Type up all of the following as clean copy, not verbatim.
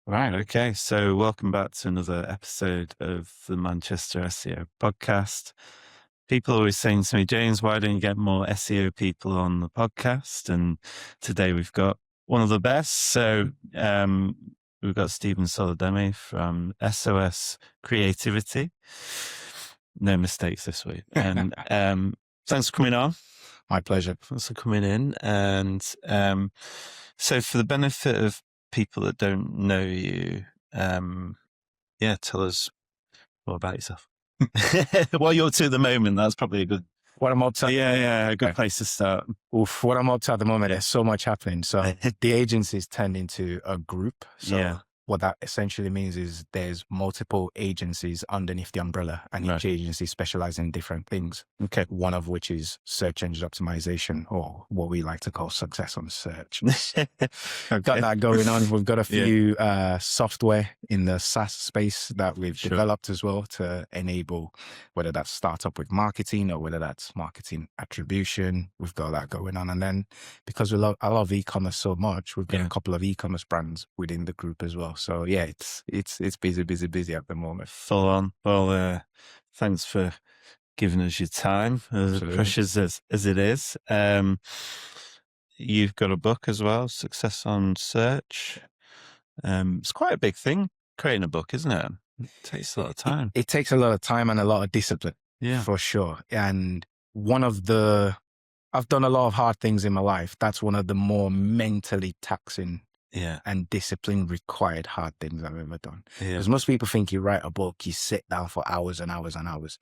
Right. Okay. So, welcome back to another episode of the Manchester SEO podcast. People are always saying to me, James, why don't you get more SEO people on the podcast? And today we've got one of the best. So, we've got Stephen Solademi from SOS Creativity. No mistakes this week. And thanks for coming on. My pleasure. Thanks for coming in. And so, for the benefit of people that don't know you, tell us more about yourself. What you're up to at the moment, that's probably a good, What I'm up to, a good place to start. what I'm up to at the moment, there's so much happening. So the agency's turned into a group. So what that essentially means is there's multiple agencies underneath the umbrella, and each agency specializes in different things. Okay. One of which is search engine optimization, or what we like to call success on search. Got that going on. We've got a few software in the SaaS space that we've developed as well to enable whether that's startup with marketing or whether that's marketing attribution. We've got that going on. And then because I love e-commerce so much, we've got a couple of e-commerce brands within the group as well. So yeah, it's busy at the moment. Full on. Well, thanks for giving us your time, as precious as it is. You've got a book as well, Success on Search. It's quite a big thing, creating a book, isn't it? It takes a lot of time. It takes a lot of time and a lot of discipline, for sure. And I've done a lot of hard things in my life. That's one of the more mentally taxing and discipline required hard things I've ever done. Because most people think you write a book, you sit down for hours and hours and hours.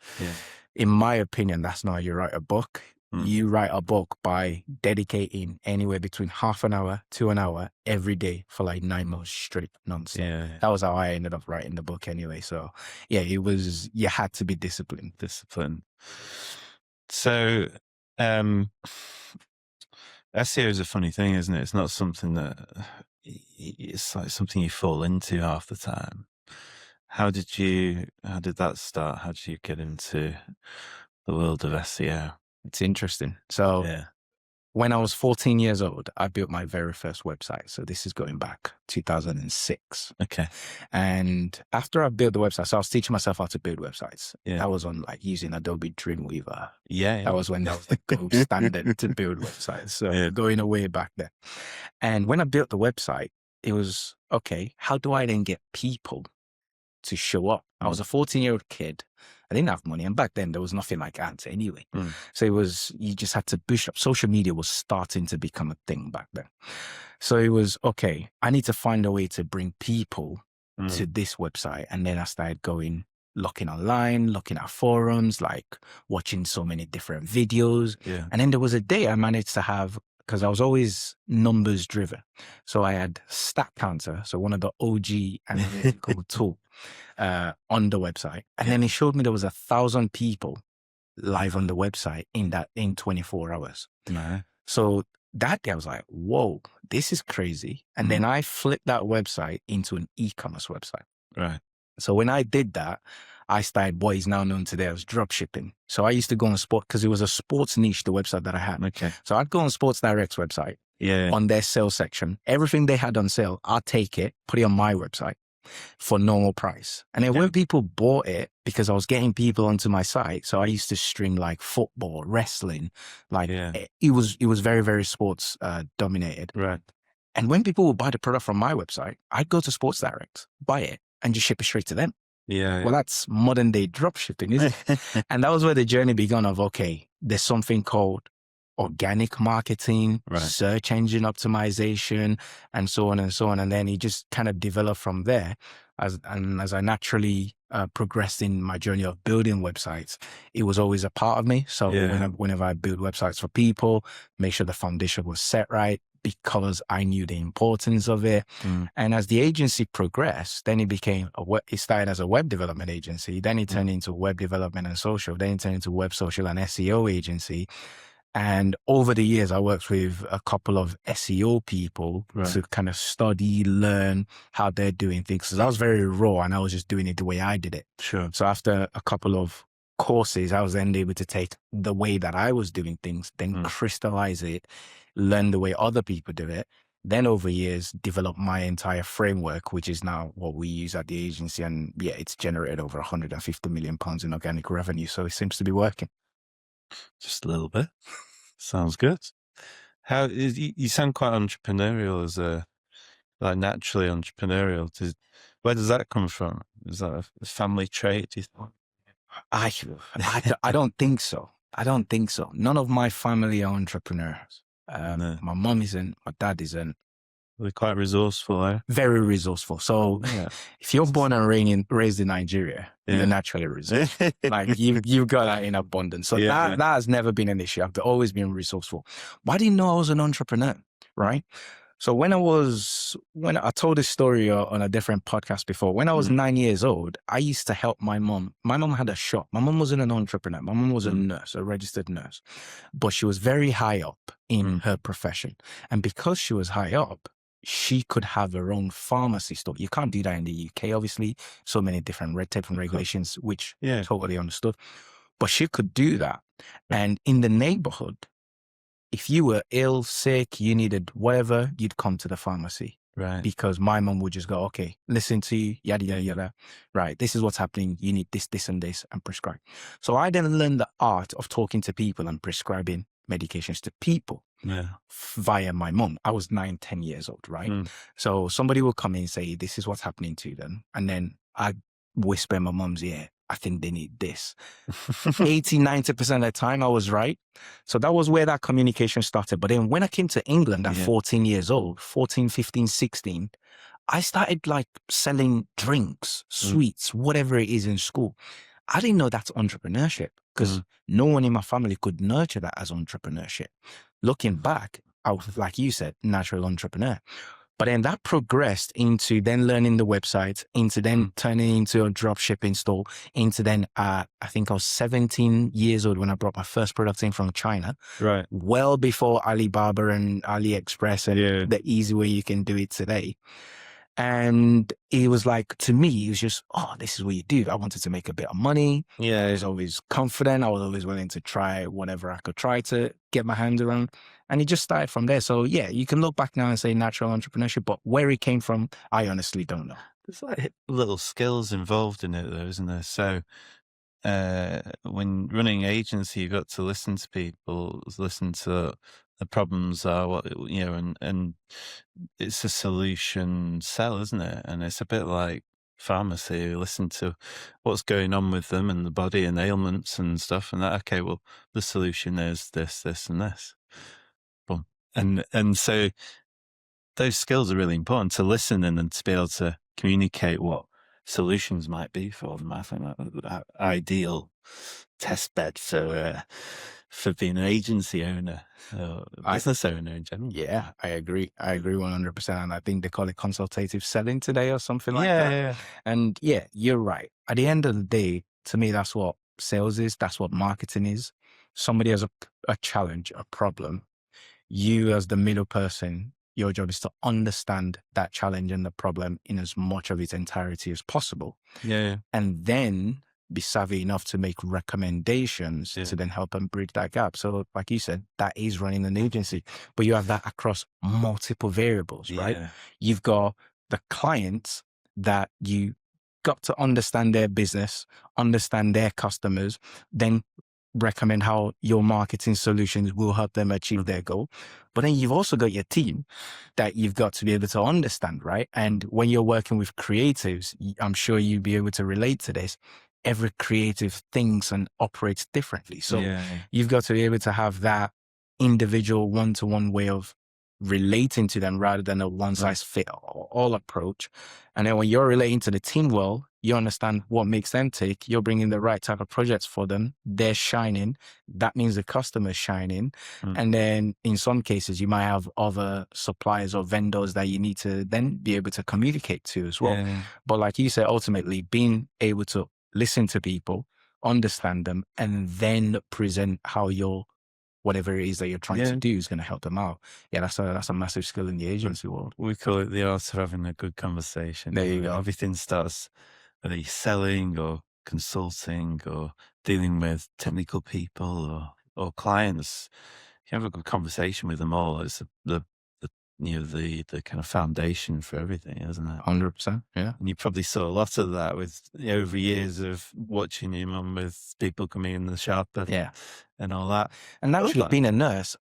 In my opinion, that's not how you write a book. You write a book by dedicating anywhere between half an hour to an hour every day for like 9 months straight, nonstop. That was how I ended up writing the book anyway. So you had to be disciplined. So, SEO is a funny thing, isn't it? It's not something that, it's like something you fall into half the time. How did that start? How did you get into the world of SEO? It's interesting. So when I was 14 years old, I built my very first website. So this is going back 2006. Okay. And after I built the website, so I was teaching myself how to build websites. That was on like using Adobe Dreamweaver. That was when that was the gold standard to build websites. So going away back then. And when I built the website, it was, okay, how do I then get people to show up? I was a 14-year-old kid. I didn't have money. And back then there was nothing like ads anyway. So you just had to push up. Social media was starting to become a thing back then. So it was, okay, I need to find a way to bring people to this website. And then I started looking online, looking at forums, like watching so many different videos. And then there was a day I managed to have, because I was always numbers driven. So I had Stat Counter, so one of the OG analytical tool on the website. And then it showed me there was 1,000 people live on the website in 24 hours. So that day I was like, whoa, this is crazy. And then I flipped that website into an e-commerce website. So when I did that, I started what is now known today as dropshipping. So I used to go on because it was a sports niche, the website that I had. So I'd go on Sports Direct's website on their sales section. Everything they had on sale, I'd take it, put it on my website for normal price. And then when people bought it, because I was getting people onto my site, so I used to stream like football, wrestling, like it was very, very sports dominated. And when people would buy the product from my website, I'd go to Sports Direct, buy it, and just ship it straight to them. Well, that's modern day drop shipping, isn't it? And that was where the journey began of, okay, there's something called organic marketing, search engine optimization, and so on and so on. And then it just kind of developed from there. As I naturally progressed in my journey of building websites, it was always a part of me. So whenever I build websites for people, make sure the foundation was set right, because I knew the importance of it. And as the agency progressed, then it started as a web development agency. Then it turned into web development and social. Then it turned into web, social, and SEO agency. And over the years, I worked with a couple of SEO people to kind of study, learn how they're doing things. Because I was very raw and I was just doing it the way I did it. So after a couple of courses, I was then able to take the way that I was doing things, then crystallize it, learn the way other people do it, Then over years, developed my entire framework, which is now what we use at the agency. And yeah, it's generated over 150 million pounds in organic revenue. So it seems to be working. Just a little bit. Sounds good. You sound quite entrepreneurial like naturally entrepreneurial. Where does that come from? Is that a family trait, do you think? I don't think so. I don't think so. None of my family are entrepreneurs. No. My mom isn't, my dad isn't. They're quite resourceful, eh? Very resourceful. So if you're born and raised in Nigeria, you're naturally resourceful. Like you've got that in abundance. So that has never been an issue. I've always been resourceful. But I didn't know I was an entrepreneur, right? So when I told this story on a different podcast before, when I was 9 years old, I used to help my mom. My mom had a shop. My mom wasn't an entrepreneur. My mom was a nurse, a registered nurse, but she was very high up in her profession. And because she was high up, she could have her own pharmacy store. You can't do that in the UK, obviously. So many different red tape and regulations, which totally understood. But she could do that. And in the neighborhood, if you were ill, sick, you needed whatever, you'd come to the pharmacy. Right. Because my mom would just go, okay, listen to you, yada, yada, yada. Right. This is what's happening. You need this, this, and this, and prescribe. So I then learned the art of talking to people and prescribing medications to people via my mom. I was 9, 10 years old, right? So somebody will come in and say, this is what's happening to them. And then I whisper in my mom's ear, I think they need this. 80, 90% of the time I was right. So that was where that communication started. But then when I came to England at 14 years old, 14, 15, 16, I started like selling drinks, sweets, whatever it is in school. I didn't know that's entrepreneurship because no one in my family could nurture that as entrepreneurship. Looking back, I was, like you said, natural entrepreneur. But then that progressed into then learning the website, into then turning into a dropshipping store, into then, I think I was 17 years old when I brought my first product in from China. Right. Well before Alibaba and AliExpress and the easy way you can do it today. And it was like, to me, it was just, oh, this is what you do. I wanted to make a bit of money. I was always confident. I was always willing to try whatever I could try to get my hands around. And it just started from there. So yeah, you can look back now and say natural entrepreneurship, but where it came from, I honestly don't know. There's like little skills involved in it though, isn't there? So when running agency, you've got to listen to people, listen to the problems are, what, and it's a solution sell, isn't it? And it's a bit like pharmacy, listen to what's going on with them and the body and ailments and stuff. And that, okay, well, the solution is this, this, and this. Boom. And so those skills are really important to listen and to be able to communicate what solutions might be for them. I think that ideal test bed for being an agency owner, business owner in general. Yeah, I agree. I agree 100%. And I think they call it consultative selling today or something like that. Yeah. And yeah, you're right. At the end of the day, to me, that's what sales is. That's what marketing is. Somebody has a challenge, a problem. You as the middle person, your job is to understand that challenge and the problem in as much of its entirety as possible. Yeah. And then be savvy enough to make recommendations to then help them bridge that gap. So like you said, that is running an agency, but you have that across multiple variables, right? You've got the clients that you got to understand their business, understand their customers, then recommend how your marketing solutions will help them achieve their goal. But then you've also got your team that you've got to be able to understand, right? And when you're working with creatives, I'm sure you'd be able to relate to this. Every creative thinks and operates differently. So you've got to be able to have that individual one-to-one way of relating to them rather than a one-size-fits-all approach. And then when you're relating to the team well, you understand what makes them tick. You're bringing the right type of projects for them. They're shining. That means the customer's shining. And then in some cases, you might have other suppliers or vendors that you need to then be able to communicate to as well. But like you said, ultimately being able to listen to people, understand them, and then present how your whatever it is that you're trying to do is going to help them out. Yeah, that's a massive skill in the agency world. We call it the art of having a good conversation. There you go. Everything starts whether you're selling or consulting or dealing with technical people or clients. You have a good conversation with them all. It's the the kind of foundation for everything, isn't it? 100%. Yeah. And you probably saw a lot of that with over years of watching your mum with people coming in the shop and all that. And actually, being a nurse,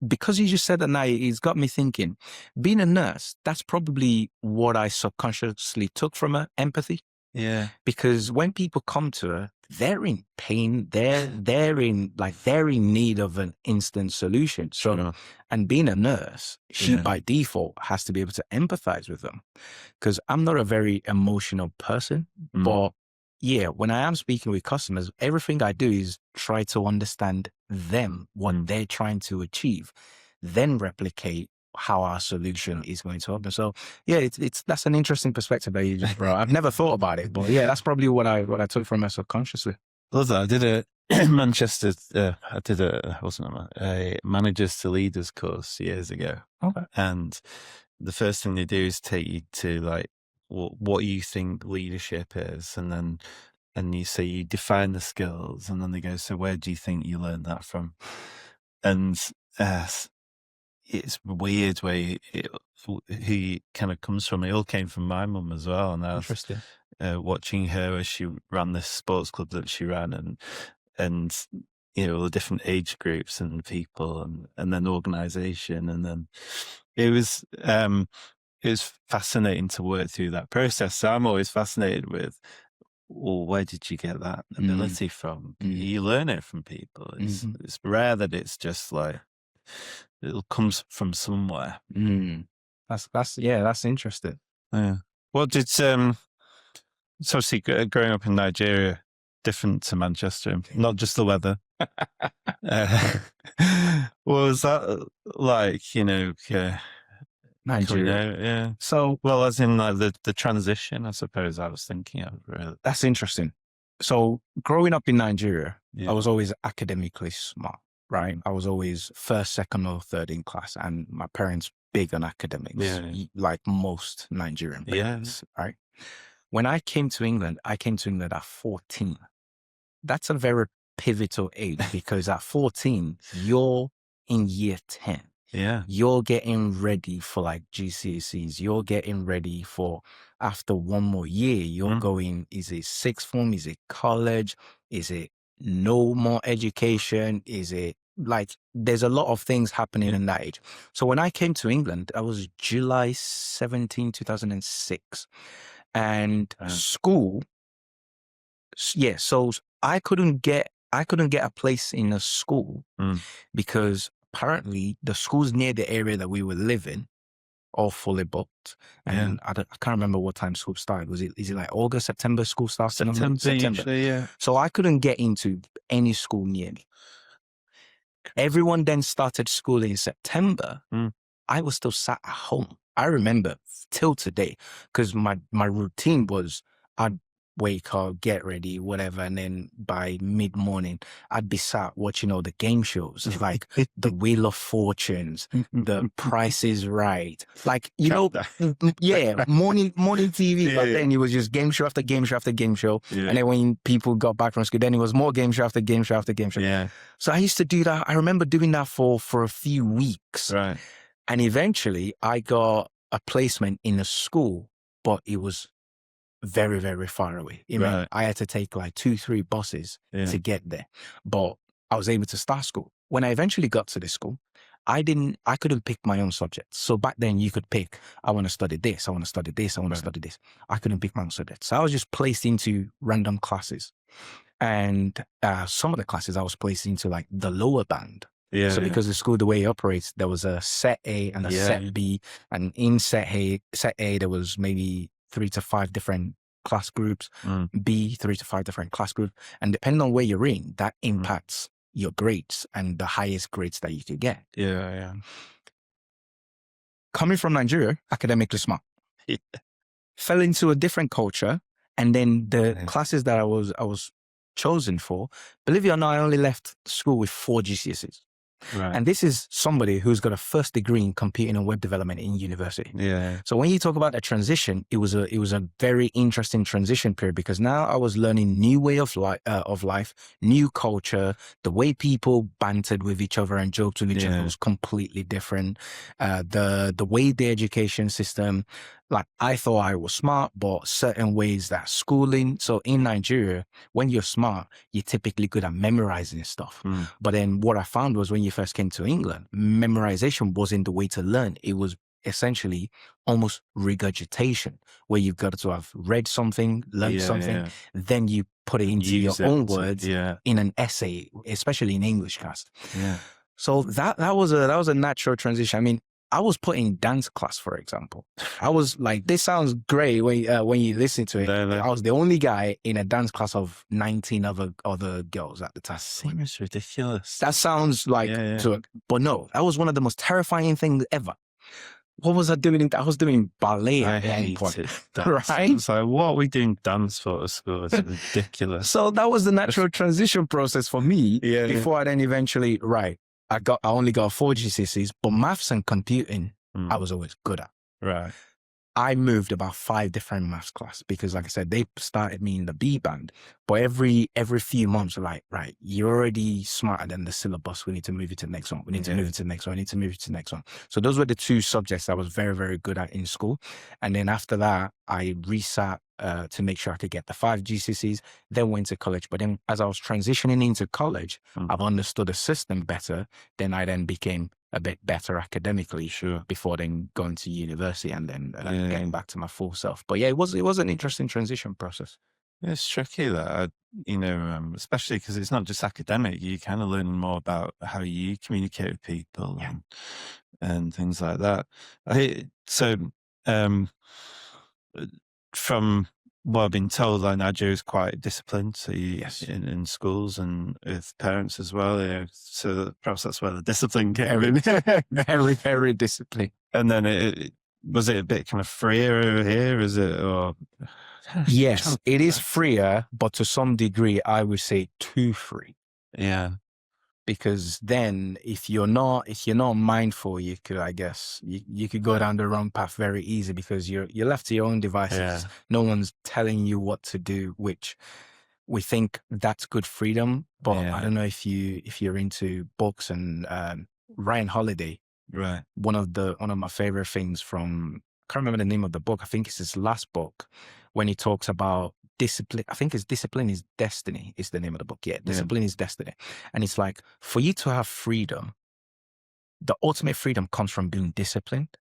because you just said that now, it's got me thinking. Being a nurse, that's probably what I subconsciously took from her: empathy. Yeah. Because when people come to her, they're in pain. They're in need of an instant solution. So, and being a nurse, she by default has to be able to empathize with them. Because I'm not a very emotional person, but yeah, when I am speaking with customers, everything I do is try to understand them, what they're trying to achieve, then replicate how our solution is going to happen. So yeah, that's an interesting perspective that you just brought. I've never thought about it, but yeah, that's probably what I took from it subconsciously. I did a Manchester. I did a managers to leaders course years ago. Okay. And the first thing they do is take you to like what you think leadership is, and you say you define the skills, and then they go, so where do you think you learned that from? And it's weird where he kind of comes from. It all came from my mum as well, and I was watching her as she ran this sports club that she ran, and the different age groups and people, and then organization, and then it was fascinating to work through that process. So I'm always fascinated with, well, where did you get that ability from? You learn it from people. It's rare that it's just like it comes from somewhere. That's interesting. Yeah. What did so obviously growing up in Nigeria, different to Manchester, not just the weather. What was that like? Nigeria. Yeah. So, well, as in like the transition, I suppose I was thinking of. Really. That's interesting. So growing up in Nigeria, I was always academically smart, right? I was always first, second, or third in class, and my parents big on academics, like most Nigerian parents, right? When I came to England, at 14. That's a very pivotal age because at 14, you're in year 10. Yeah. You're getting ready for like GCSEs. You're getting ready for, after one more year, you're going, is it sixth form? Is it college? Is it no more education? Is it like, there's a lot of things happening in that age. So when I came to England, I was July 17, 2006. And school, so I couldn't get a place in a school because apparently the schools near the area that we were living all fully booked. And I can't remember what time school started. Is it like August, September school starts? September. Usually, so I couldn't get into any school near me. Everyone then started school in September. I was still sat at home. I remember till today, because my routine was I'd wake up, get ready, whatever, and then by mid-morning, I'd be sat watching all the game shows, like the Wheel of Fortunes, the Price is Right, like, morning TV, but then it was just game show after game show after game show. And then when people got back from school, then it was more game show after game show after game show. So I used to do that. I remember doing that for a few weeks. Right. And eventually I got a placement in a school, but it was very, very far away. I had to take like 2-3 buses to get there, but I was able to start school. When I eventually got to the school, I couldn't pick my own subjects. So back then you could pick, I want to study this, I want to study this, I want to study this. I couldn't pick my own subjects. So I was just placed into random classes. And some of the classes I was placed into like the lower band. So because the school, the way it operates, there was a set A and a set B. And in set A, there was maybe 3 to 5 different class groups, B, 3 to 5 different class groups. And depending on where you're in, that impacts your grades and the highest grades that you could get. Coming from Nigeria, academically smart. Fell into a different culture. And then the classes that I was chosen for, believe it or not, I only left school with 4 GCSEs. Right. And this is somebody who's got a first degree in computing and web development in university. Yeah. So when you talk about a transition, it was a very interesting transition period, because now I was learning new way of life, new culture. The way people bantered with each other and joked with each other was completely different. The way the education system, like, I thought I was smart, but certain ways that schooling. So in Nigeria, when you're smart, you're typically good at memorizing stuff. But then what I found was, when you first came to England, memorization wasn't the way to learn. It was essentially almost regurgitation, where you've got to have read something, learned something, then you put it into your own words in an essay, especially in English class. So that was a natural transition. I mean, I was put in dance class, for example. I was like, this sounds great when you listen to it. I was the only guy in a dance class of 19 other girls at the time. Seems ridiculous. That sounds like, but no, that was one of the most terrifying things ever. What was I doing? I was doing ballet at one point. Right? So what are we doing dance for at school? It's ridiculous. So that was the natural transition process for me before I then eventually, I only got 4 GCSEs, but maths and computing, I was always good at. Right. I moved about 5 different maths class, because, like I said, they started me in the B band. But every few months, like, right, you're already smarter than the syllabus. We need to move you to the next one. We need to move you to the next one. We need to move you to the next one. So those were the 2 subjects I was very, very good at in school. And then after that, I resat to make sure I could get the 5 GCSEs, then went to college. But then as I was transitioning into college, I've understood the system better. Then I then became a bit better academically before then going to university and then getting back to my full self. But yeah, it was an interesting transition process. It's tricky that, especially because it's not just academic. You kind of learn more about how you communicate with people and things like that. From what I've been told, like, Nigeria is quite disciplined. So in schools and with parents as well. So perhaps that's where the discipline came in. Very, very disciplined. And then was it a bit kind of freer over here? Is it? Or yes, it is freer, but to some degree, I would say too free. Yeah. Because then if you're not mindful, you could, I guess, you could go down the wrong path very easy, because you're left to your own devices. No one's telling you what to do, which we think that's good freedom. But I don't know if you're into books and Ryan Holiday. Right. One of my favorite things from, I can't remember the name of the book. I think it's his last book, when he talks about discipline. I think it's Discipline is Destiny is the name of the book. Yeah, Discipline is Destiny. And it's like, for you to have freedom, the ultimate freedom comes from being disciplined,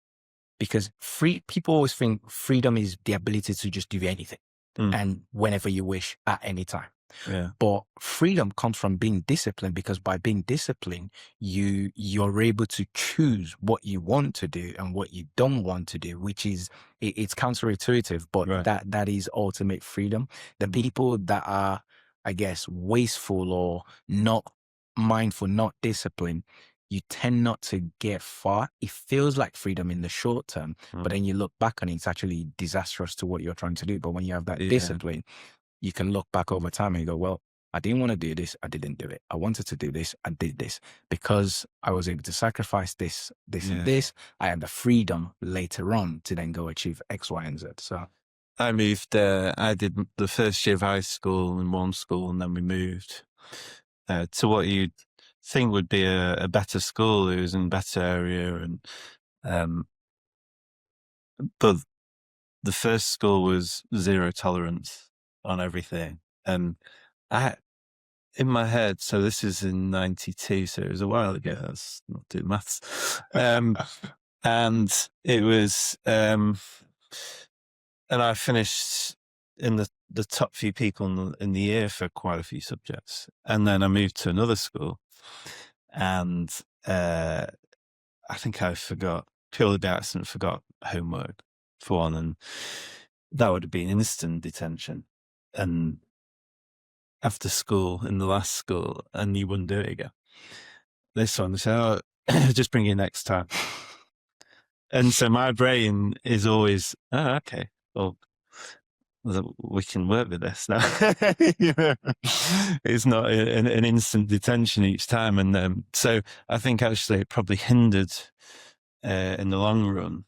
because people always think freedom is the ability to just do anything and whenever you wish at any time. Yeah. But freedom comes from being disciplined, because by being disciplined, you're able to choose what you want to do and what you don't want to do, which is, it's counterintuitive, but that is ultimate freedom. The people that are, I guess, wasteful or not mindful, not disciplined, you tend not to get far. It feels like freedom in the short term, but then you look back and it's actually disastrous to what you're trying to do. But when you have that discipline, you can look back over time and you go, well, I didn't want to do this. I didn't do it. I wanted to do this. I did this because I was able to sacrifice this, and this. I had the freedom later on to then go achieve X, Y, and Z. So I moved, I did the first year of high school in one school, and then we moved to what you'd think would be a better school. It was in a better area. But the first school was zero tolerance on everything. And in my head, so this is in 92, so it was a while ago. That's not doing maths. And it was, and I finished in the top few people in the year for quite a few subjects. And then I moved to another school, and I think I forgot, purely by accident, forgot homework for one, and that would have been instant detention. And after school, in the last school, and you wouldn't do it again. This one, so just bring it next time. And so my brain is always, okay, well, we can work with this now. It's not an instant detention each time. And so I think actually it probably hindered in the long run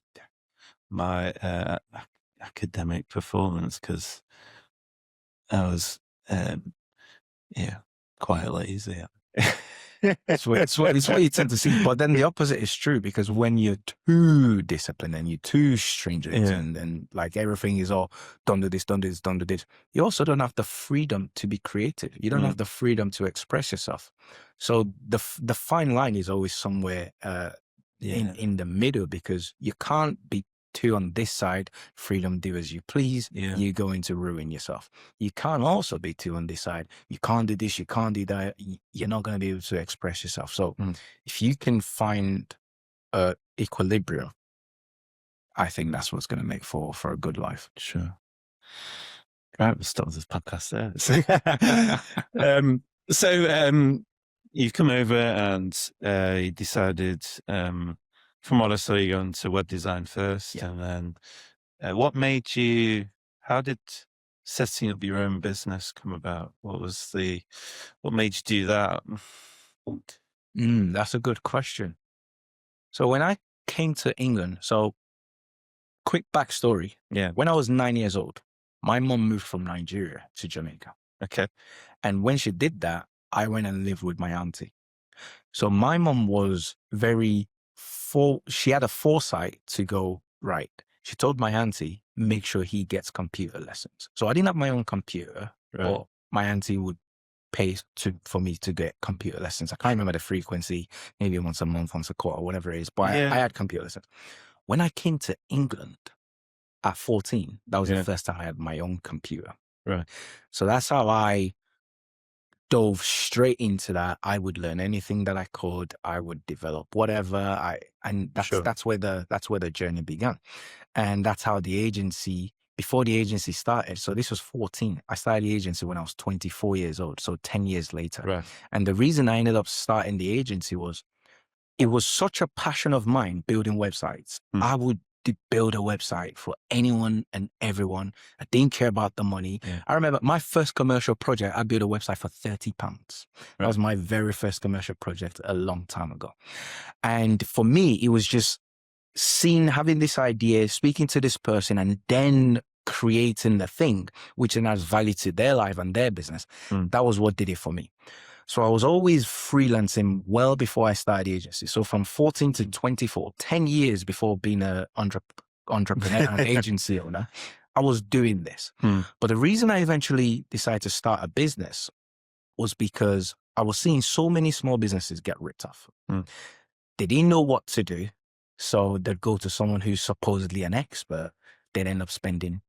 my academic performance, because I was quite lazy. It's what you tend to see. But then the opposite is true, because when you're too disciplined and you're too stringent and like everything is all don't do this, don't do this, don't do this, you also don't have the freedom to be creative. You don't have the freedom to express yourself. So the fine line is always somewhere in the middle, because you can't be too on this side, freedom, do as you please, you're going to ruin yourself. You can't also be too on this side, you can't do this, you can't do that, you're not going to be able to express yourself. So if you can find equilibrium, I think that's what's going to make for a good life. Sure. Right, we'll stop this podcast there. So you've come over and you decided, from what I saw, you got into web design first, and then how did setting up your own business come about? What made you do that? That's a good question. So when I came to England, so quick backstory. When I was 9 years old, my mom moved from Nigeria to Jamaica. Okay. And when she did that, I went and lived with my auntie. So my mom was she had a foresight to go, right. She told my auntie, make sure he gets computer lessons. So I didn't have my own computer, but my auntie would pay for me to get computer lessons. I can't remember the frequency, maybe once a month, once a quarter, whatever it is. But I had computer lessons. When I came to England at 14, that was the first time I had my own computer. Right. So that's how I dove straight into that. I would learn anything that I could. I would develop whatever that's where the journey began. And that's how before the agency started. So this was 14. I started the agency when I was 24 years old. So 10 years later. Right. And the reason I ended up starting the agency was, it was such a passion of mine building websites. I would build a website for anyone and everyone. I didn't care about the money. I remember my first commercial project, I built a website for £30. That was my very first commercial project a long time ago. And for me, it was just having this idea, speaking to this person, and then creating the thing, which then has value to their life and their business. That was what did it for me. So I was always freelancing well before I started the agency. So from 14 to 24, 10 years before being an entrepreneur and agency owner, I was doing this. But the reason I eventually decided to start a business was because I was seeing so many small businesses get ripped off. They didn't know what to do. So they'd go to someone who's supposedly an expert. They'd end up spending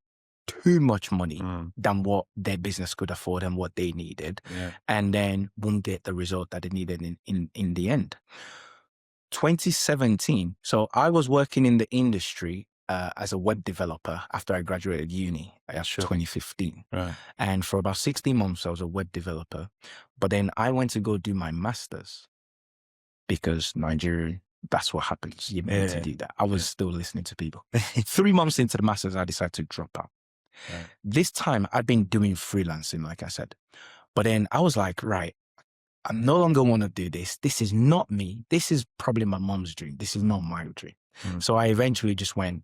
too much money than what their business could afford and what they needed, and then won't get the result that they needed in the end. 2017, so I was working in the industry as a web developer after I graduated uni at 2015. And for about 16 months, I was a web developer. But then I went to go do my master's, because Nigeria, that's what happens. You need to do that. I was still listening to people. 3 months into the master's, I decided to drop out. This time I'd been doing freelancing, like I said, but then I was like, right, I no longer want to do this. This is not me. This is probably my mom's dream. This is not my dream. So I eventually just went,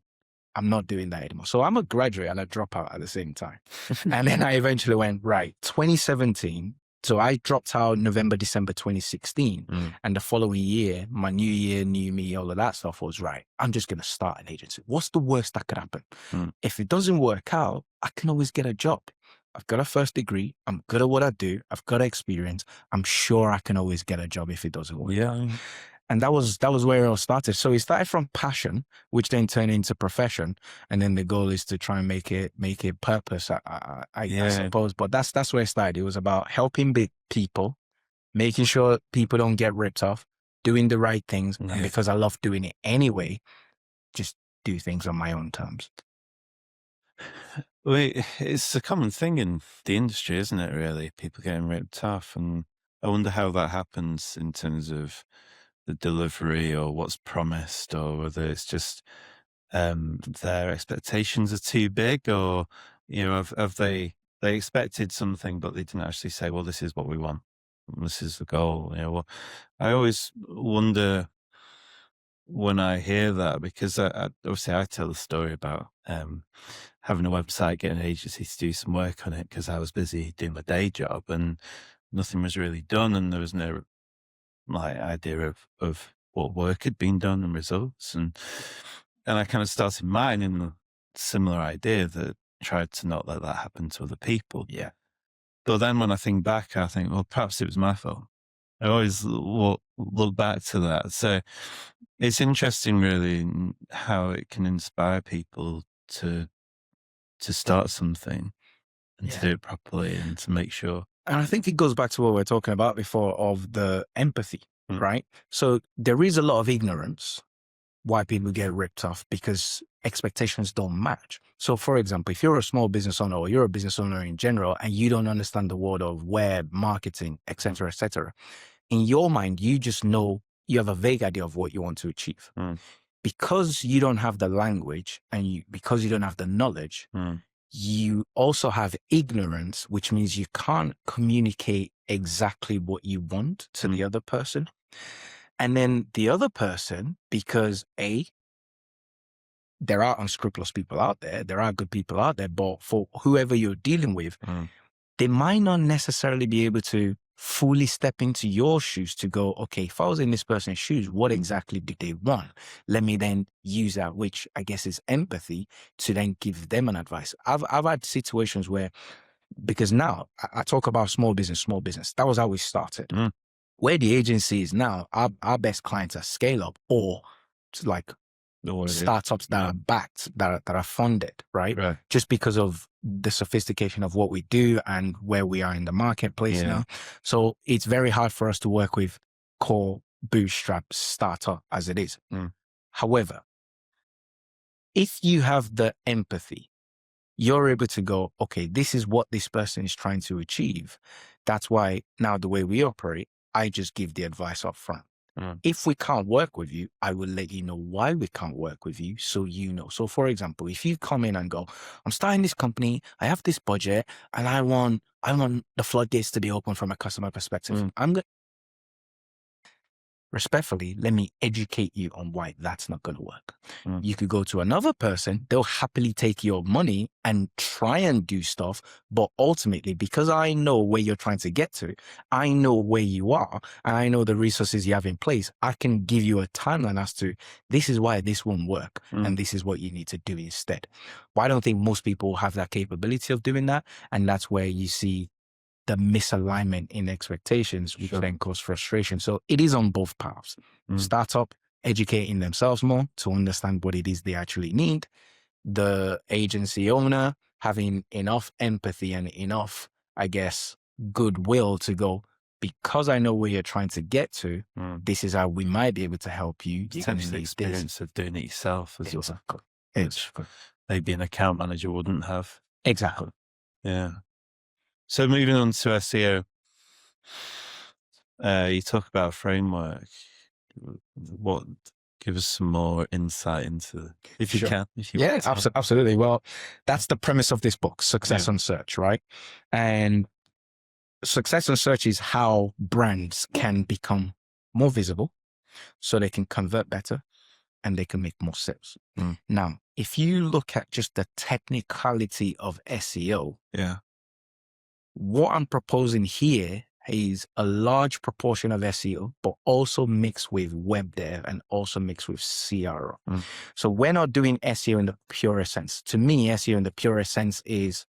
I'm not doing that anymore. So I'm a graduate and a dropout at the same time. And then I eventually went, right, 2017. So I dropped out November, December 2016. And the following year, my new year, new me, all of that stuff was, right, I'm just going to start an agency. What's the worst that could happen? If it doesn't work out, I can always get a job. I've got a first degree. I'm good at what I do. I've got experience. I'm sure I can always get a job if it doesn't work. And that was where it all started. So it started from passion, which then turned into profession. And then the goal is to try and make it purpose, I suppose. But that's where it started. It was about helping big people, making sure people don't get ripped off, doing the right things. And because I love doing it anyway, just do things on my own terms. Well, it's a common thing in the industry, isn't it, really? People getting ripped off. And I wonder how that happens in terms of the delivery or what's promised, or whether it's just their expectations are too big, or have they expected something, but they didn't actually say, well, this is what we want. This is the goal. Well, I always wonder when I hear that, because obviously I tell the story about having a website, getting an agency to do some work on it because I was busy doing my day job and nothing was really done, and there was no idea of what work had been done and results, and I kind of started mine in a similar idea that tried to not let that happen to other people. Yeah. But then when I think back, I think, well, perhaps it was my fault. I always look back to that. So it's interesting, really, how it can inspire people to start something and to do it properly and to make sure. And I think it goes back to what we were talking about before of the empathy, right? So there is a lot of ignorance why people get ripped off because expectations don't match. So for example, if you're a small business owner or you're a business owner in general and you don't understand the world of web, marketing, etc., in your mind, you just know you have a vague idea of what you want to achieve. Because you don't have the language and because you don't have the knowledge, you also have ignorance, which means you can't communicate exactly what you want to the other person. And then the other person, because there are unscrupulous people out there are good people out there, but for whoever you're dealing with, they might not necessarily be able to fully step into your shoes to go, okay, if I was in this person's shoes, what exactly do they want? Let me then use that, which I guess is empathy, to then give them an advice. I've had situations where, because now I talk about small business. That was how we started. Where the agency is now, our best clients are scale up or like startups that are backed, that are funded, right? Just because of the sophistication of what we do and where we are in the marketplace now. So it's very hard for us to work with core bootstrap startup as it is. However, if you have the empathy, you're able to go, okay, this is what this person is trying to achieve. That's why now the way we operate, I just give the advice up front. If we can't work with you, I will let you know why we can't work with you, so you know. So for example, if you come in and go, I'm starting this company, I have this budget, and I want the floodgates to be open from a customer perspective. Respectfully, let me educate you on why that's not going to work. You could go to another person, they'll happily take your money and try and do stuff. But ultimately, because I know where you're trying to get to, I know where you are, and I know the resources you have in place, I can give you a timeline as to this is why this won't work. And this is what you need to do instead. But I don't think most people have that capability of doing that. And that's where you see the misalignment in expectations, which then cause frustration. So it is on both paths. Startup educating themselves more to understand what it is they actually need. The agency owner having enough empathy and enough, I guess, goodwill to go, because I know where you're trying to get to, this is how we might be able to help you. You have the experience of doing it yourself as well. Exactly. Maybe an account manager wouldn't have. Exactly. Yeah. So moving on to SEO, you talk about a framework. Give us some more insight into, if you can. Absolutely. Well, that's the premise of this book, Success on Search, right? And success on search is how brands can become more visible so they can convert better and they can make more sales. Now, if you look at just the technicality of SEO, what I'm proposing here is a large proportion of SEO, but also mixed with web dev and also mixed with CRO. So we're not doing SEO in the purest sense. To me, SEO in the purest sense is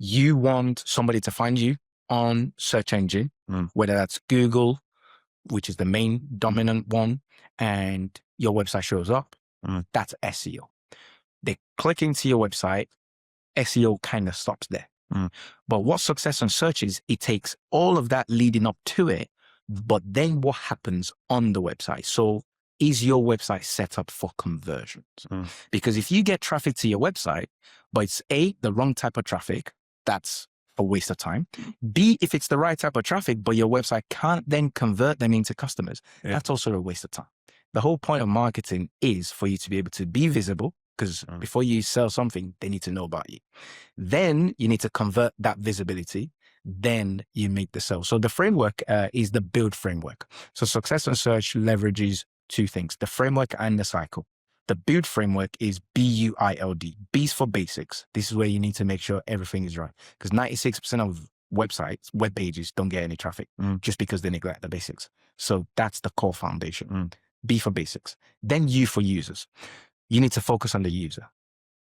you want somebody to find you on search engine, whether that's Google, which is the main dominant one, and your website shows up. That's SEO. They click into your website, SEO kind of stops there. But what success on search is, it takes all of that leading up to it, but then what happens on the website? So is your website set up for conversions? Because if you get traffic to your website, but it's A, the wrong type of traffic, that's a waste of time. B, if it's the right type of traffic, but your website can't then convert them into customers, that's also a waste of time. The whole point of marketing is for you to be able to be visible, because before you sell something, they need to know about you. Then you need to convert that visibility. Then you make the sale. So the framework is the B.U.I.L.D framework. So Success and Search leverages two things, the framework and the cycle. The B.U.I.L.D framework is B.U.I.L.D. B's for basics. This is where you need to make sure everything is right. Because 96% of websites, web pages don't get any traffic just because they neglect the basics. So that's the core foundation. B for basics. Then U for users. You need to focus on the user.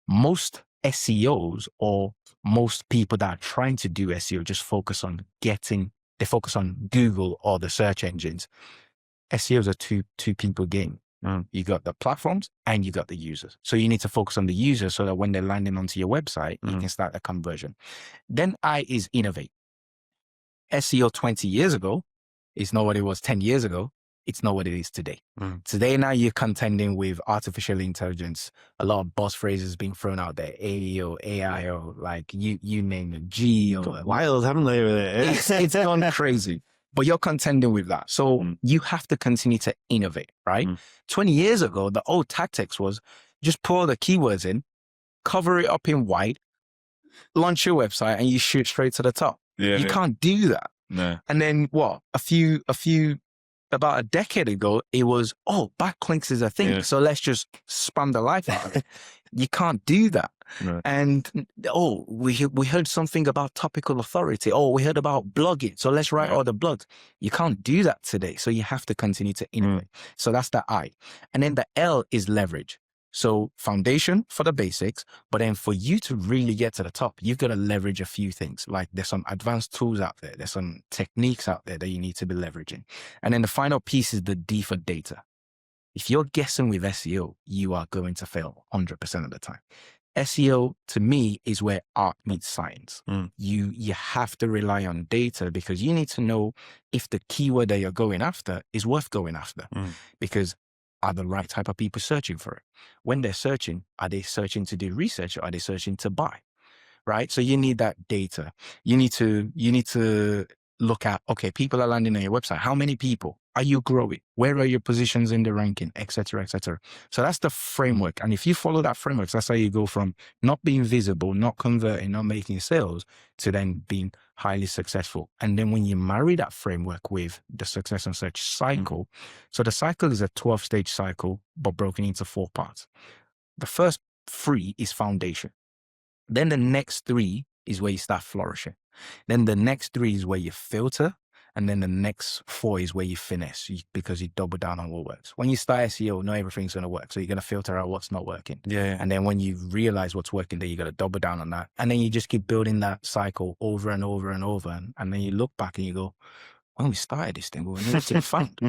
Most SEOs or most people that are trying to do SEO just focus on they focus on Google or the search engines. SEO is a two people game. You got the platforms and you got the users. So you need to focus on the users so that when they're landing onto your website, you can start the conversion. Then I is innovate. SEO 20 years ago is not what it was 10 years ago. It's not what it is today. Today, now you're contending with artificial intelligence. A lot of boss phrases being thrown out there. AEO, AIO, like you name it, GEO. Wild, haven't they? With it? It's gone crazy. But you're contending with that. So you have to continue to innovate, right? 20 years ago, the old tactics was just pour the keywords in, cover it up in white, launch your website, and you shoot straight to the top. You can't do that. No. And then about a decade ago, it was, backlinks is a thing. So let's just spam the life out of it. You can't do that. Right. And, we heard something about topical authority. We heard about blogging. So let's write all the blogs. You can't do that today. So you have to continue to innovate. So that's the I. And then the L is leverage. So foundation for the basics, but then for you to really get to the top, you've got to leverage a few things. Like there's some advanced tools out there. There's some techniques out there that you need to be leveraging. And then the final piece is the D for data. If you're guessing with SEO, you are going to fail 100% of the time. SEO to me is where art meets science. You have to rely on data because you need to know if the keyword that you're going after is worth going after. Because are the right type of people searching for it? When they're searching, are they searching to do research or are they searching to buy? Right? So you need that data. You need to look at, okay, people are landing on your website. How many people? Are you growing? Where are your positions in the ranking, et cetera, et cetera? So that's the framework. And if you follow that framework, that's how you go from not being visible, not converting, not making sales to then being highly successful. And then when you marry that framework with the Success and Search cycle, so the cycle is a 12-stage cycle, but broken into 4 parts. The first 3 is foundation. Then the next 3 is where you start flourishing. Then the next 3 is where you filter. And then the next 4 is where you finesse because you double down on what works. When you start SEO, not everything's going to work. So you're going to filter out what's not working. And then when you realize what's working, then you got to double down on that. And then you just keep building that cycle over and over and over. And then you look back and you go, when we started this thing, we were never to be found.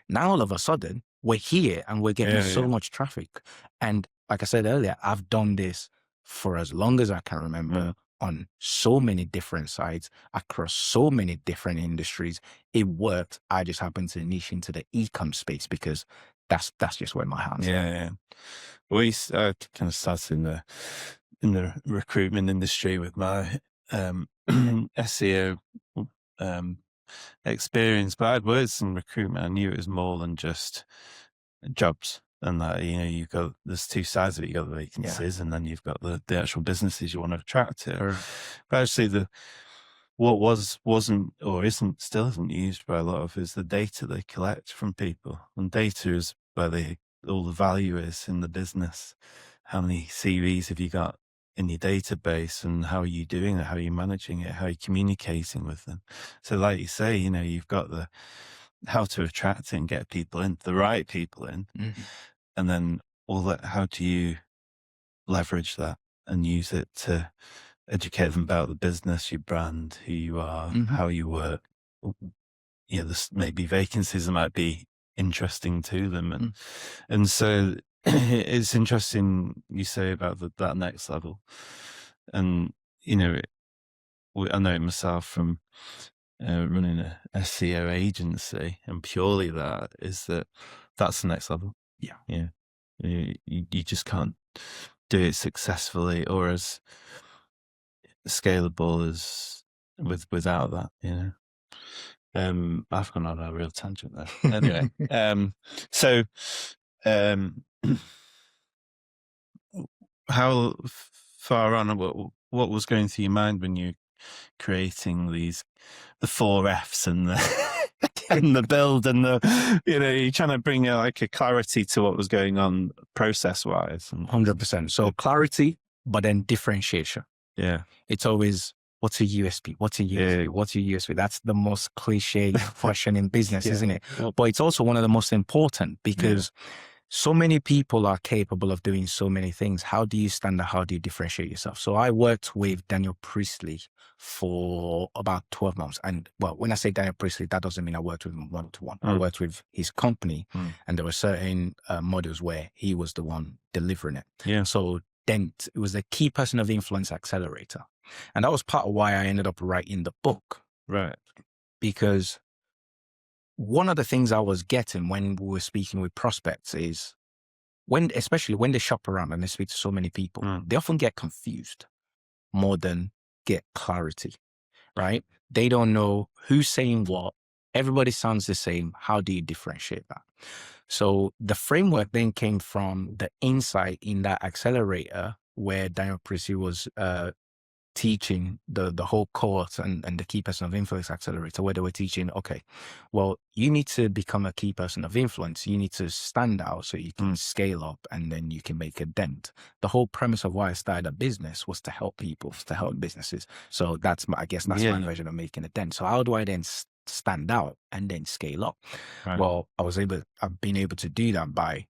Now all of a sudden, we're here and we're getting so much traffic. And like I said earlier, I've done this for as long as I can remember. On so many different sites across so many different industries. It worked. I just happened to niche into the e-com space because that's just where my hands are. We kind of started in the recruitment industry with my SEO experience, but I'd worked in recruitment. I knew it was more than just jobs. And that, there's 2 sides of it. You got the vacancies and then you've got the actual businesses you want to attract to. But actually what wasn't or still isn't used by a lot of is the data they collect from people. And data is where all the value is in the business. How many CVs have you got in your database and how are you doing it? How are you managing it? How are you communicating with them? So like you say, you've got how to attract and get people in, the right people in. And then all that, how do you leverage that and use it to educate them about the business, your brand, who you are, how you work? There's maybe vacancies that might be interesting to them. And so it's interesting you say about that next level. And, I know it myself from running a SEO agency, and purely that's the next level. You just can't do it successfully or as scalable as without that. I've gone on a real tangent there. Anyway, so how far on, what was going through your mind when you creating the 4 Fs and the and the build and you're trying to bring like a clarity to what was going on process wise? 100%. So clarity, but then differentiation. Yeah. It's always, what's a USP? What's a USP? What's your USP? That's the most cliche question in business, isn't it? But it's also one of the most important, because so many people are capable of doing so many things. How do you stand out? How do you differentiate yourself? So I worked with Daniel Priestley for about 12 months. And well, when I say Daniel Priestley, that doesn't mean I worked with him one-to-one. I worked with his company, and there were certain modules where he was the one delivering it. Yeah. So then it was the Key Person of Influence Accelerator. And that was part of why I ended up writing the book. Right. Because one of the things I was getting when we were speaking with prospects is, especially when they shop around and they speak to so many people, they often get confused more than get clarity, right? They don't know who's saying what. Everybody sounds the same. How do you differentiate that? So the framework then came from the insight in that accelerator where Daniel Priestley was teaching the whole cohort and the Key Person of Influence Accelerator, where they were teaching, okay, well, you need to become a key person of influence. You need to stand out so you can scale up and then you can make a dent. The whole premise of why I started a business was to help people, to help businesses. So I guess that's my version of making a dent. So how do I then stand out and then scale up? Right. Well, I've been able to do that by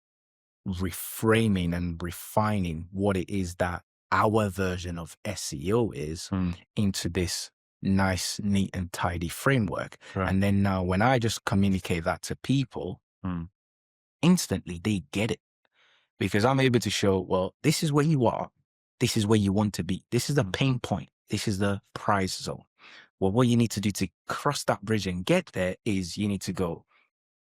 reframing and refining what it is that our version of SEO is into this nice, neat and tidy framework. Right. And then now when I just communicate that to people, instantly they get it, because I'm able to show, well, this is where you are. This is where you want to be. This is the pain point. This is the prize zone. Well, what you need to do to cross that bridge and get there is you need to go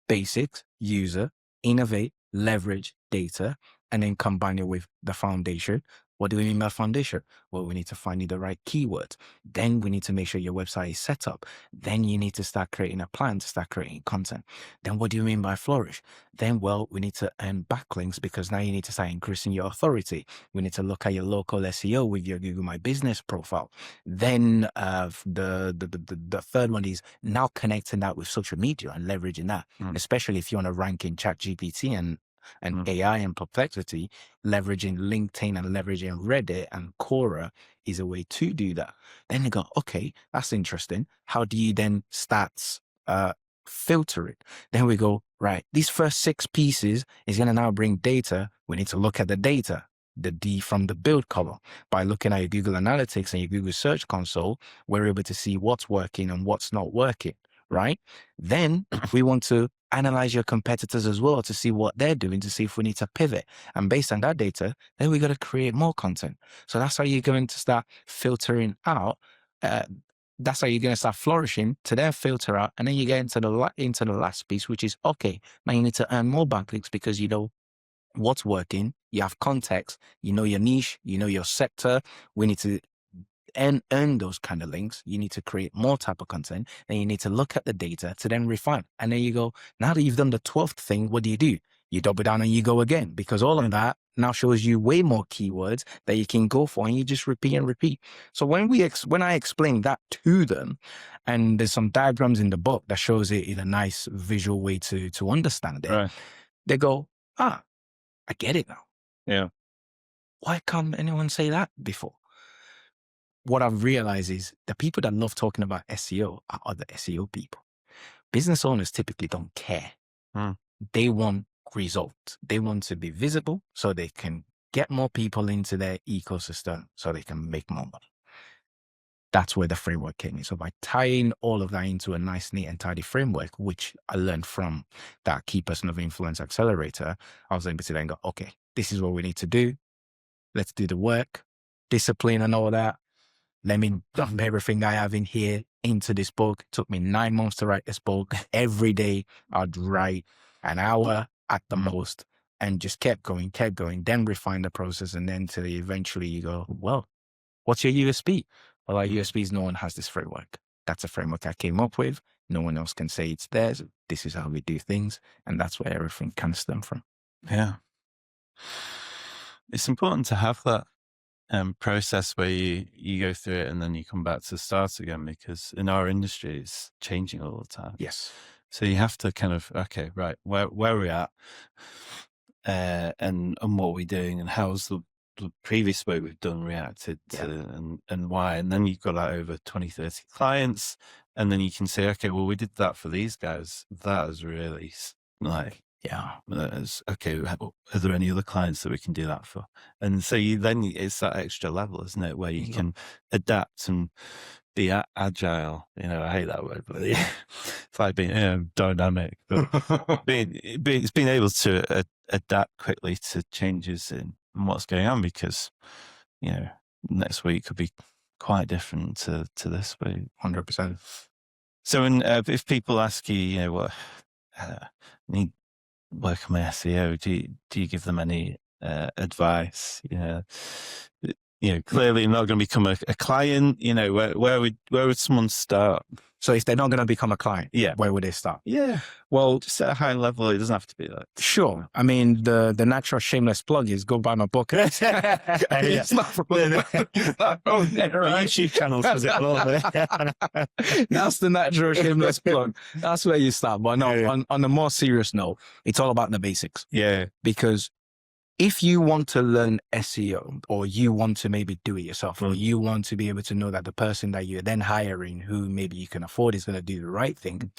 basics, user, innovate, leverage data, and then combine it with the foundation. What do we mean by foundation? Well, we need to find you the right keywords. Then we need to make sure your website is set up. Then you need to start creating a plan to start creating content. Then what do you mean by flourish? Then, well, we need to earn backlinks, because now you need to start increasing your authority. We need to look at your local SEO with your Google My Business profile. Then the third one is now connecting that with social media and leveraging that, especially if you want to rank in ChatGPT and AI and Perplexity. Leveraging LinkedIn and leveraging Reddit and Quora is a way to do that. Then you go, okay, that's interesting. How do you then start filter it? Then we go, right, these first 6 pieces is going to now bring data. We need to look at the data, the D from the B.U.I.L.D column. By looking at your Google Analytics and your Google Search Console, we're able to see what's working and what's not working, right? Then we want to analyze your competitors as well to see what they're doing, to see if we need to pivot. And based on that data, then we got to create more content. So that's how you're going to start filtering out. That's how you're going to start flourishing to then filter out. And then you get into the last piece, which is, okay, now you need to earn more backlinks, because you know what's working. You have context, you know your niche, you know your sector. We need to earn those kind of links. You need to create more type of content. Then you need to look at the data to then refine. And then you go, now that you've done the 12th thing, what do? You double down and you go again, because all of that now shows you way more keywords that you can go for, and you just repeat and repeat. So when I explain that to them, and there's some diagrams in the book that shows it in a nice visual way to understand it, right, they go, I get it now. Yeah. Why can't anyone say that before? What I've realized is the people that love talking about SEO are other SEO people. Business owners typically don't care. They want results. They want to be visible so they can get more people into their ecosystem so they can make more money. That's where the framework came in. So by tying all of that into a nice, neat and tidy framework, which I learned from that Key Person of Influence Accelerator, I was able to then go, okay, this is what we need to do. Let's do the work, discipline and all that. Let me dump everything I have in here into this book. It took me 9 months to write this book. Every day I'd write an hour at the most, and just kept going, then refine the process. And then till eventually you go, well, what's your USP? Well, our USP is no one has this framework. That's a framework I came up with. No one else can say it's theirs. This is how we do things. And that's where everything can stem from. Yeah. it's important to have that process where you go through it and then you come back to the start again, because in our industry it's changing all the time. Yes. So you have to kind of, okay, right, where are we at, and what we're doing, and how's the previous work we've done reacted to, and why. And then you've got that over 20, 30 clients, and then you can say, okay, well, we did that for these guys. That is really like, okay, are there any other clients that we can do that for? And so it's that extra level, isn't it, where you can adapt and be agile. I hate that word, but it's like being dynamic. But it's being able to adapt quickly to changes in what's going on, because next week could be quite different to this week. 100%. So, if people ask you, what need work on my SEO, do you give them any advice? Clearly not going to become a client. Where would someone start? So if they're not going to become a client, where would they start? Yeah. Well, just at a high level, it doesn't have to be like. Sure. I mean, the natural shameless plug is go buy my book. It's not from there. YouTube channels does it a little bit. That's the natural shameless plug. That's where you start. But no, on a more serious note, it's all about the basics. Yeah. Because if you want to learn SEO, or you want to maybe do it yourself, or you want to be able to know that the person that you're then hiring, who maybe you can afford, is going to do the right thing,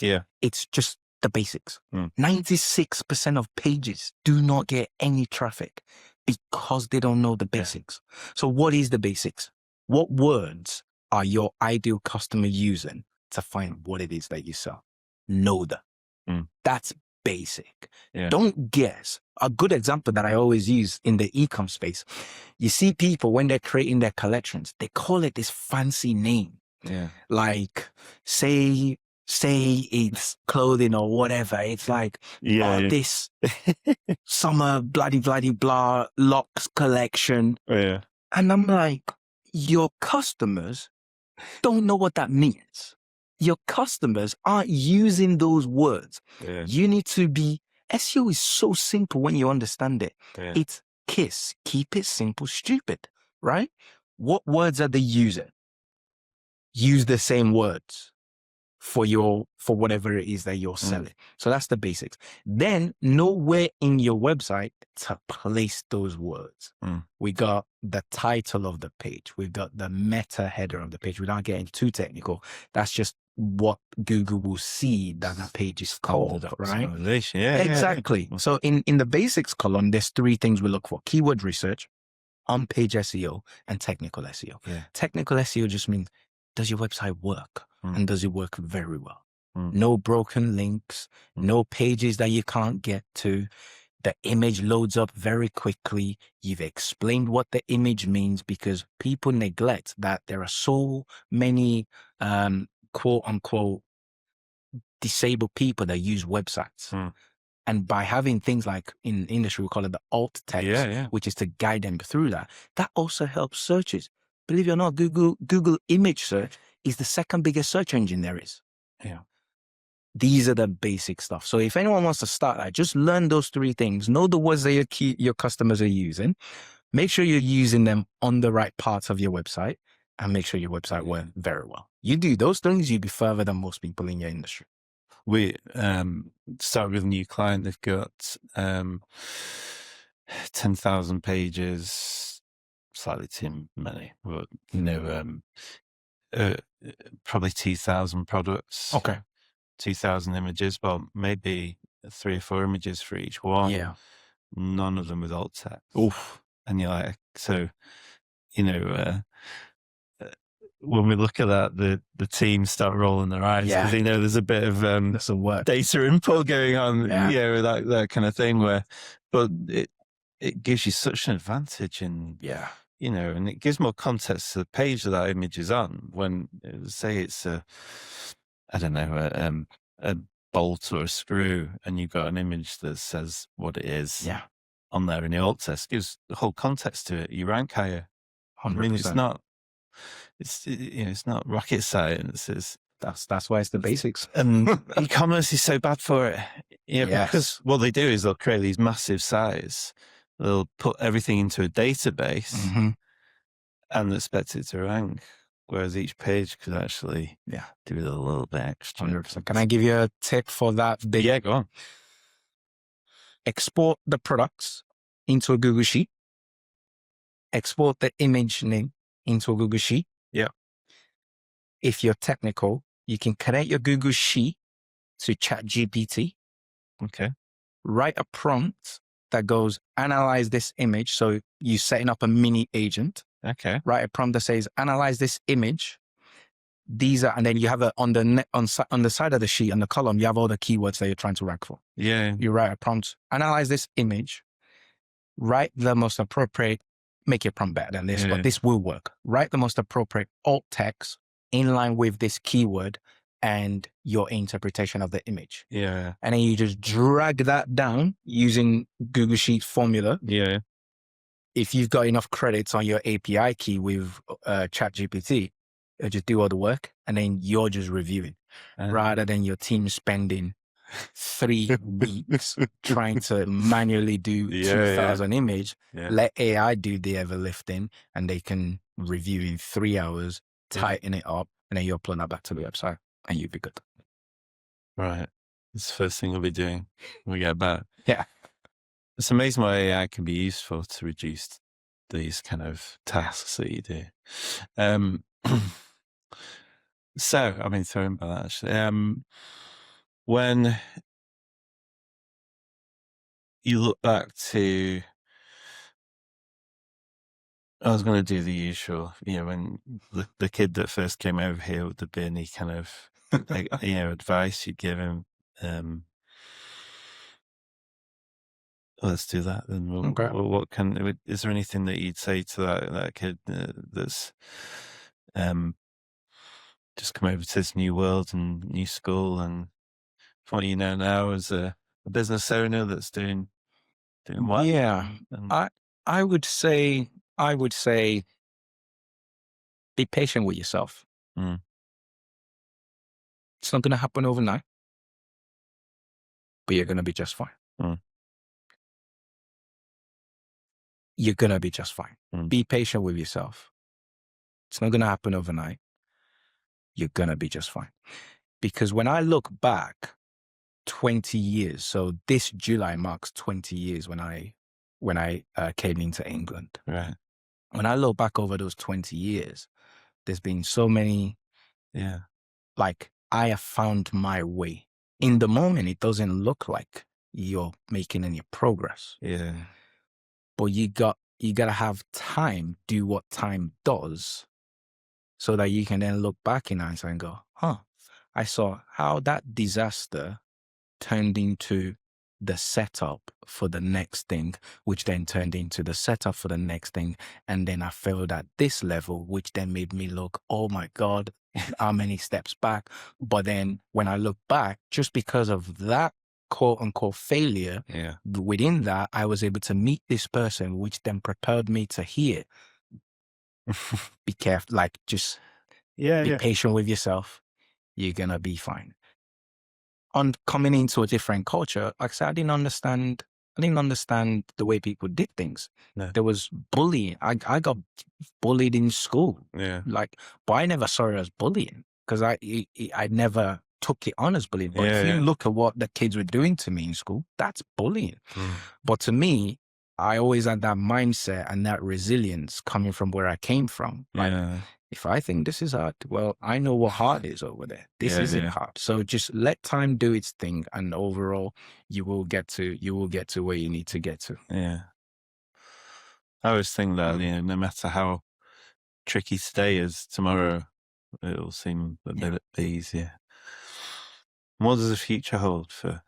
it's just the basics. 96% of pages do not get any traffic because they don't know the basics. So what is the basics? What words are your ideal customer using to find what it is that you sell? Know them. That's basic. Don't guess. A good example that I always use in the e-com space, you see people when they're creating their collections, they call it this fancy name. Like say it's clothing or whatever. It's like, this summer bloody blah locks collection. And I'm like, your customers don't know what that means. Your customers aren't using those words. You need to be, SEO is so simple when you understand it. It's KISS, keep it simple, stupid, right? What words are they using? Use the same words for whatever it is that you're selling. So that's the basics. Then know where in your website to place those words. We got the title of the page. We've got the meta header of the page. Without getting too technical, that's just what Google will see that page is called, right? Exactly. So in the basics column, there's 3 things we look for: keyword research, on-page SEO, and technical SEO. Technical SEO just means, does your website work? And does it work very well? No broken links, no pages that you can't get to. The image loads up very quickly. You've explained what the image means, because people neglect that there are so many quote unquote disabled people that use websites. And by having things like, in industry, we call it the alt text, which is to guide them through that also helps searches. Believe it or not, Google image search is the second biggest search engine there is. These are the basic stuff. So if anyone wants to start, just learn those 3 things. Know the words that your customers are using. Make sure you're using them on the right parts of your website, and make sure your website works very well. You do those things, you'll be further than most people in your industry. We started with a new client. They've got 10,000 pages, slightly too many, but probably 2,000 products. 2,000 images, but maybe 3 or 4 images for each one. None of them with alt text. And you're like, so, when we look at that, the team start rolling their eyes, because there's a bit of data input going on, that kind of thing, but it gives you such an advantage, and and it gives more context to the page that image is on. When, say it's a bolt or a screw, and you've got an image that says what it is on there in the alt text, gives the whole context to it. You rank higher. 100%. I mean, it's not rocket science. That's why it's the basics. And e-commerce is so bad for it. Because what they do is they'll create these massive sites, they'll put everything into a database and expect it to rank. Whereas each page could actually do it a little bit extra. 100%. Can I give you a tip for that? Yeah, go on. Export the products into a Google Sheet. Export the image name into a Google Sheet. Yeah. If you're technical, you can connect your Google Sheet to ChatGPT. Okay. Write a prompt that goes, analyze this image. So you're setting up a mini agent. Okay. Write a prompt that says, analyze this image. These are, and then you have it on the side of the sheet, on the column, you have all the keywords that you're trying to rank for. Yeah. You write a prompt, analyze this image, write the most appropriate, make your prompt better than this, but this will work. Write the most appropriate alt text in line with this keyword and your interpretation of the image. Yeah. And then you just drag that down using Google Sheets formula. Yeah. If you've got enough credits on your API key with ChatGPT, just do all the work and then you're just reviewing rather than your team spending 3 weeks trying to manually do 2,000 image. Let AI do the heavy lifting and they can review in 3 hours, tighten it up, and then you upload that back to the website and you'll be good. Right. It's the first thing we'll be doing when we get back. Yeah. It's amazing what AI can be useful to reduce these kind of tasks that you do. So, I've been thrown by that actually. When you look back to, I was going to do the usual, when the kid that first came over here, would there be any kind of, advice you'd give him? Let's do that then. Okay. Is there anything that you'd say to that kid that's just come over to this new world and new school, and from what you know now as a business owner that's doing well? Yeah. I would say be patient with yourself. It's not going to happen overnight, but you're going to be just fine. You're going to be just fine. Be patient with yourself. It's not going to happen overnight. You're going to be just fine. Because when I look back 20 years, so this July marks 20 years when I came into England. Right. When I look back over those 20 years, there's been so many, like I have found my way. In the moment, it doesn't look like you're making any progress. Yeah. But you gotta have time, do what time does, so that you can then look back in hindsight and go, I saw how that disaster turned into the setup for the next thing, which then turned into the setup for the next thing. And then I failed at this level, which then made me look, oh my God, how many steps back. But then when I look back, just because of that quote unquote failure, within that, I was able to meet this person, which then propelled me to here. Be careful, like just be patient with yourself. You're going to be fine. On coming into a different culture, like I said, I didn't understand the way people did things. No. There was bullying. I got bullied in school. Yeah. But I never saw it as bullying because I never took it on as bullying. But if you look at what the kids were doing to me in school, that's bullying. But to me, I always had that mindset and that resilience coming from where I came from. If I think this is hard, well, I know what hard is over there. This isn't hard. So just let time do its thing, and overall, you will get to where you need to get to. Yeah. I always think that no matter how tricky today is, tomorrow it'll seem a bit easier. What does the future hold for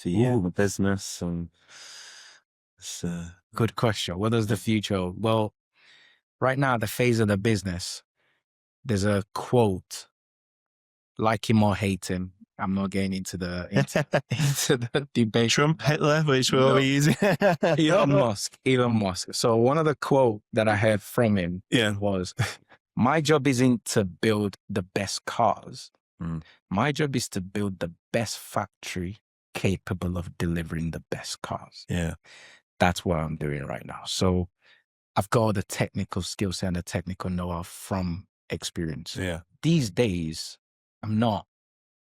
you and the business? And good question. What does the future hold? Well, right now, the phase of the business, there's a quote, like him or hate him. I'm not getting into the debate. Trump, Hitler, which will we using? Elon Musk. So one of the quote that I heard from him was, my job isn't to build the best cars. My job is to build the best factory capable of delivering the best cars. Yeah. That's what I'm doing right now. So I've got the technical skill set and the technical know-how from experience. Yeah. These days, I'm not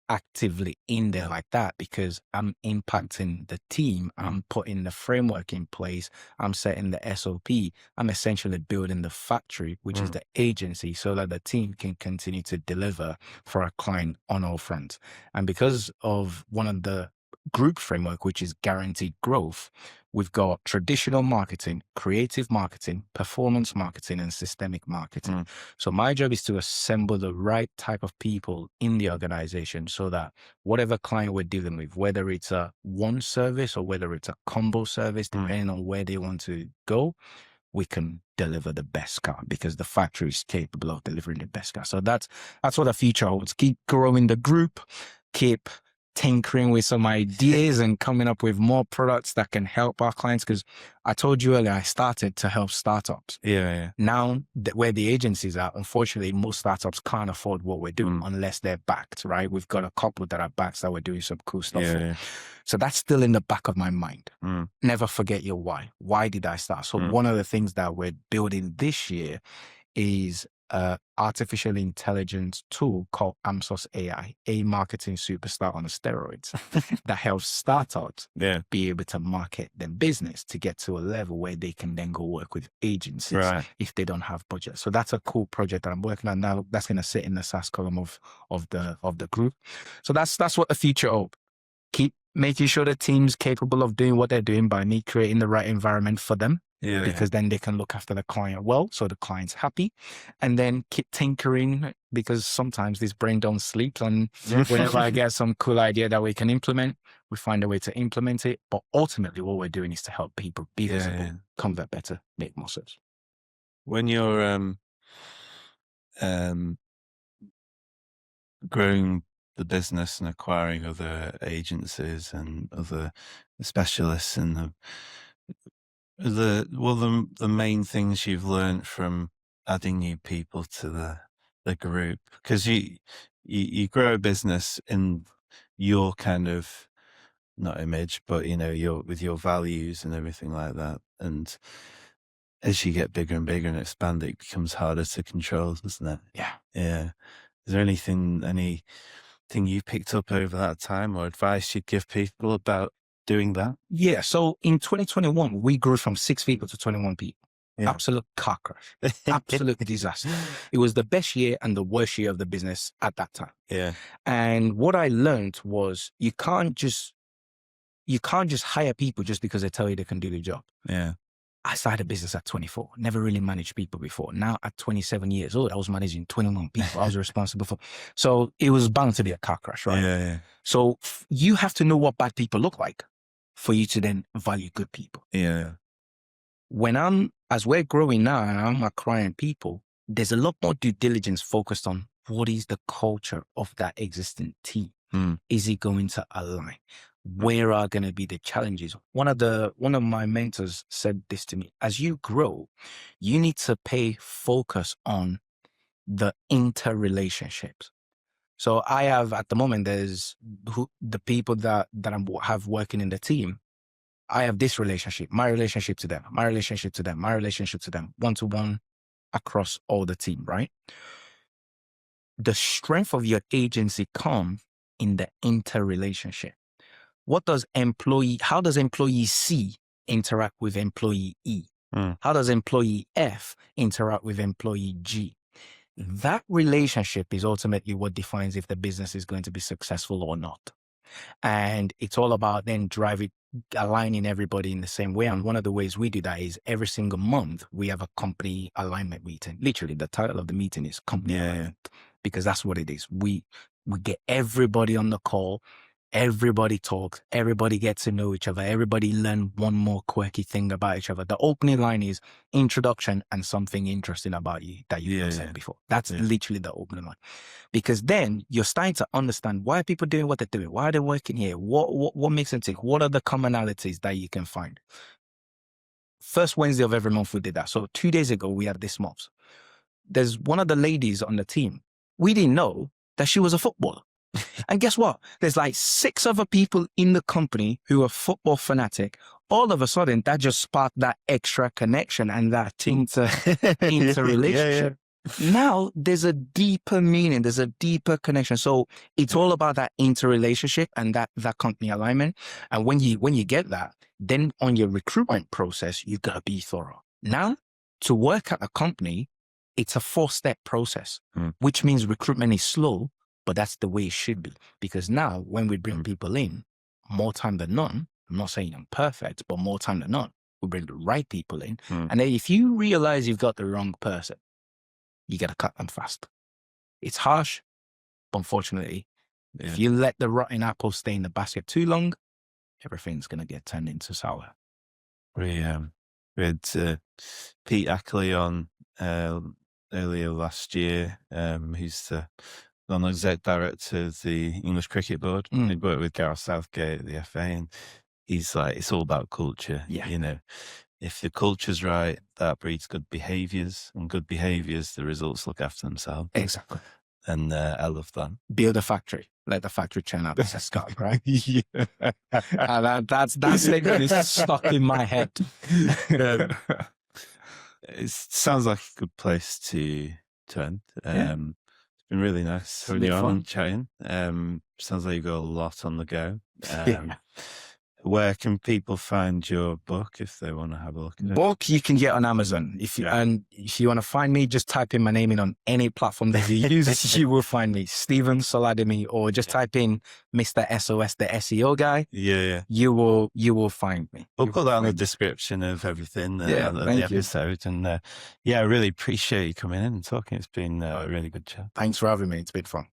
actively in there like that because I'm impacting the team. I'm putting the framework in place. I'm setting the SOP. I'm essentially building the factory, which is the agency, so that the team can continue to deliver for a client on all fronts. And because of one of the group framework, which is guaranteed growth, we've got traditional marketing, creative marketing, performance marketing, and systemic marketing. So my job is to assemble the right type of people in the organization so that whatever client we're dealing with, whether it's a one service or whether it's a combo service, depending on where they want to go, we can deliver the best car because the factory is capable of delivering the best car. So that's what the future holds. Keep growing the group, keep tinkering with some ideas and coming up with more products that can help our clients. Because I told you earlier, I started to help startups. Yeah. Now, where the agencies are, unfortunately, most startups can't afford what we're doing unless they're backed, right? We've got a couple that are backed that we're doing some cool stuff for. Yeah. So that's still in the back of my mind. Never forget your why. Why did I start? So one of the things that we're building this year is artificial intelligence tool called AMSOS AI, a marketing superstar on steroids that helps startups be able to market their business to get to a level where they can then go work with agencies if they don't have budget. So that's a cool project that I'm working on now. That's going to sit in the SaaS column of the group. So that's what the future holds. Keep making sure the team's capable of doing what they're doing by me creating the right environment for them. Because then they can look after the client well, so the client's happy, and then keep tinkering because sometimes this brain don't sleep. And whenever I get some cool idea that we can implement, we find a way to implement it. But ultimately, what we're doing is to help people be visible, convert better, make more sales. When you're growing the business and acquiring other agencies and other specialists and the main things you've learned from adding new people to the group, because you grow a business in your kind of, not image, but with your values and everything like that, and as you get bigger and bigger and expand, it becomes harder to control, doesn't it? Is there anything you picked up over that time or advice you'd give people about doing that? Yeah. So in 2021, we grew from 6 people to 21 people. Absolute car crash. Absolute disaster. It was the best year and the worst year of the business at that time. And what I learned was you can't just hire people just because they tell you they can do the job. I started a business at 24, never really managed people before. Now at 27 years old, I was managing 21 people. I was responsible for. So it was bound to be a car crash, right? So you have to know what bad people look like for you to then value good people. As we're growing now and I'm acquiring people, there's a lot more due diligence focused on what is the culture of that existing team. Is it going to align? Where are going to be the challenges? One of my mentors said this to me: as you grow, you need to pay focus on the interrelationships. So I have, at the moment, there's the people that I have working in the team. I have this relationship, my relationship to them, my relationship to them, my relationship to them, one-to-one across all the team, right? The strength of your agency comes in the interrelationship. How does employee C interact with employee E? How does employee F interact with employee G? That relationship is ultimately what defines if the business is going to be successful or not. And it's all about then aligning everybody in the same way. And one of the ways we do that is every single month we have a company alignment meeting. Literally, the title of the meeting is company alignment, because that's what it is. We get everybody on the call. Everybody talks, everybody gets to know each other, everybody learn one more quirky thing about each other. The opening line is introduction and something interesting about you that you haven't said before. That's literally the opening line. Because then you're starting to understand why are people doing what they're doing? Why are they working here? What makes them tick? What are the commonalities that you can find? First Wednesday of every month we did that. So 2 days ago we had this month. There's one of the ladies on the team. We didn't know that she was a footballer. And guess what? There's like 6 other people in the company who are football fanatic. all of a sudden that just sparked that extra connection and that interrelationship. Now there's a deeper meaning, there's a deeper connection. So it's all about that interrelationship and that company alignment. And when you get that, then on your recruitment process, you gotta be thorough. Now, to work at a company, it's a 4-step process, which means recruitment is slow, but that's the way it should be. Because now when we bring people in, more time than none, I'm not saying I'm perfect, but more time than not, we bring the right people in. And then if you realize you've got the wrong person, you got to cut them fast. It's harsh, but unfortunately, if you let the rotten apple stay in the basket too long, everything's going to get turned into sour. We had Pete Ackley on earlier last year, who's the non-exec director of the English Cricket Board. He worked with Gareth Southgate at the FA, and he's like, it's all about culture. You know, if the culture's right, that breeds good behaviors, and good behaviors, the results look after themselves. Exactly. And I love that. Build a factory. Let the factory churn out the Scott, right? That statement is stuck in my head. It sounds like a good place to end. It's been really nice having you on and chatting. Sounds like you've got a lot on the go. Where can people find your book if they want to have a look at it? Book you can get on Amazon. If you want to find me, just type in my name in on any platform that you use. You will find me, Stephen Solademi, or just type in Mr. SOS, the SEO guy. You will find me. We'll put that on the description of everything of the episode. And I really appreciate you coming in and talking. It's been a really good chat. Thanks for having me. It's been fun.